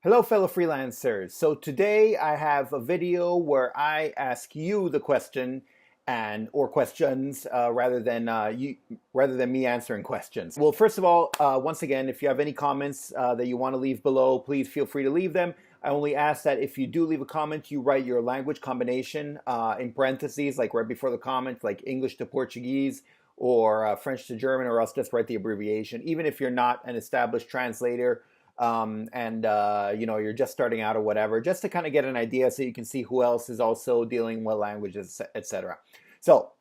Hello, fellow freelancers. So today I have a video where I ask you the question and or questions rather than me answering questions. Well, first of all, once again, if you have any comments that you want to leave below, please feel free to leave them. I only ask that if you do leave a comment, you write your language combination in parentheses, like right before the comment, like English to Portuguese or French to German, or else just write the abbreviation. Even if you're not an established translator and you're just starting out or whatever, just to kind of get an idea so you can see who else is also dealing with languages, etc. So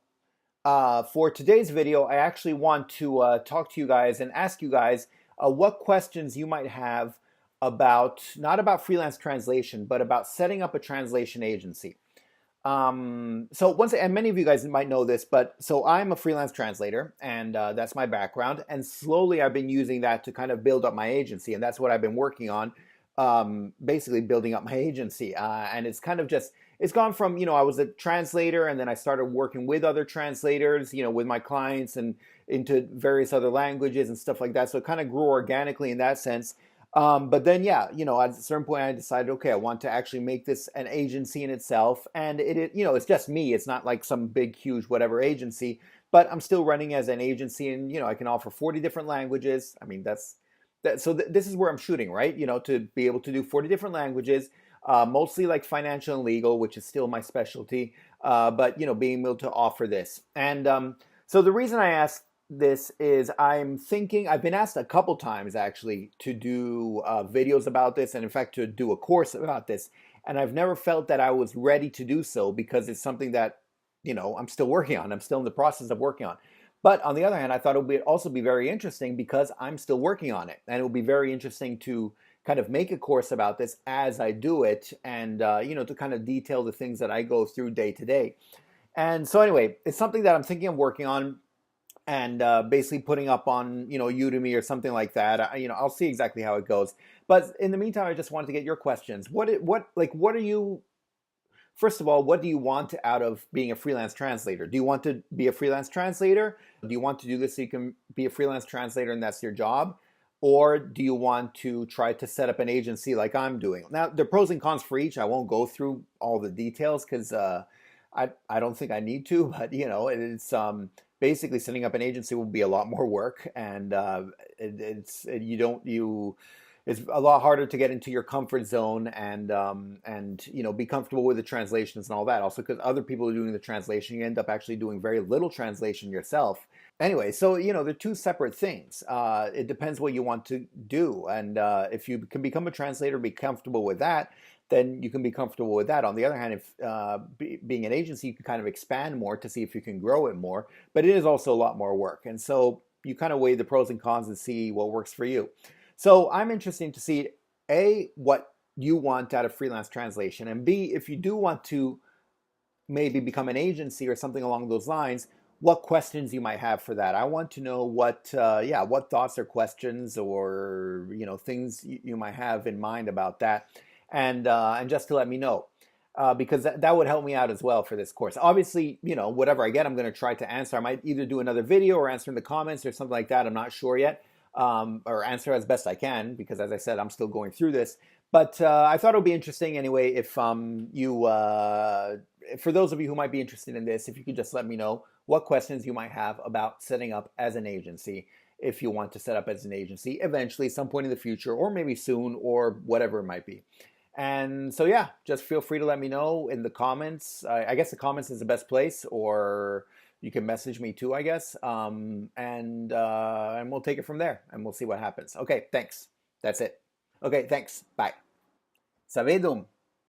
for today's video, I actually want to talk to you guys and ask you guys what questions you might have about, not about freelance translation, but about setting up a translation agency. And many of you guys might know this, but so I'm a freelance translator, and that's my background. And slowly I've been using that to kind of build up my agency, and that's what I've been working on, basically building up my agency. And it's kind of just, it's gone from, I was a translator, and then I started working with other translators, with my clients and into various other languages and stuff like that. So it kind of grew organically in that sense. But then, yeah, at a certain point, I decided, okay, I want to actually make this an agency in itself. And it's just me. It's not like some big, huge, whatever agency, but I'm still running as an agency, and, I can offer 40 different languages. I mean, this is where I'm shooting, right? To be able to do 40 different languages, mostly like financial and legal, which is still my specialty. But, being able to offer this. And so the reason I asked this is I've been asked a couple times actually to do videos about this, and in fact to do a course about this, and I've never felt that I was ready to do so because it's something that I'm still working on. I'm still in the process of working on. But on the other hand, I thought it would also be very interesting because I'm still working on it, and it will be very interesting to kind of make a course about this as I do it, and to kind of detail the things that I go through day to day. And so anyway, it's something that I'm thinking of working on, and basically putting up on Udemy or something like that. I'll see exactly how it goes. But in the meantime, I just wanted to get your questions. What are you? First of all, what do you want out of being a freelance translator? Do you want to be a freelance translator? Do you want to do this so you can be a freelance translator and that's your job? Or do you want to try to set up an agency like I'm doing? Now, there are pros and cons for each. I won't go through all the details because I don't think I need to, but it's basically setting up an agency will be a lot more work, and it's a lot harder to get into your comfort zone and be comfortable with the translations and all that. Also, because other people are doing the translation, you end up actually doing very little translation yourself. Anyway, so they're two separate things. It depends what you want to do, and if you can become a translator, be comfortable with that, then you can be comfortable with that. On the other hand, if being an agency, you can kind of expand more to see if you can grow it more, but it is also a lot more work. And so you kind of weigh the pros and cons and see what works for you. So I'm interested to see, A, what you want out of freelance translation, and B, if you do want to maybe become an agency or something along those lines, what questions you might have for that. I want to know what thoughts or questions or things you might have in mind about that. And just to let me know, because that would help me out as well for this course. Obviously, whatever I get, I'm going to try to answer. I might either do another video or answer in the comments or something like that. I'm not sure yet, or answer as best I can, because as I said, I'm still going through this. But I thought it would be interesting anyway if for those of you who might be interested in this, if you could just let me know what questions you might have about setting up as an agency, if you want to set up as an agency eventually, some point in the future, or maybe soon, or whatever it might be. And so, yeah, just feel free to let me know in the comments. I guess the comments is the best place, or you can message me too, I guess. And we'll take it from there, and we'll see what happens. Okay, thanks. That's it. Okay, thanks. Bye. Savedum.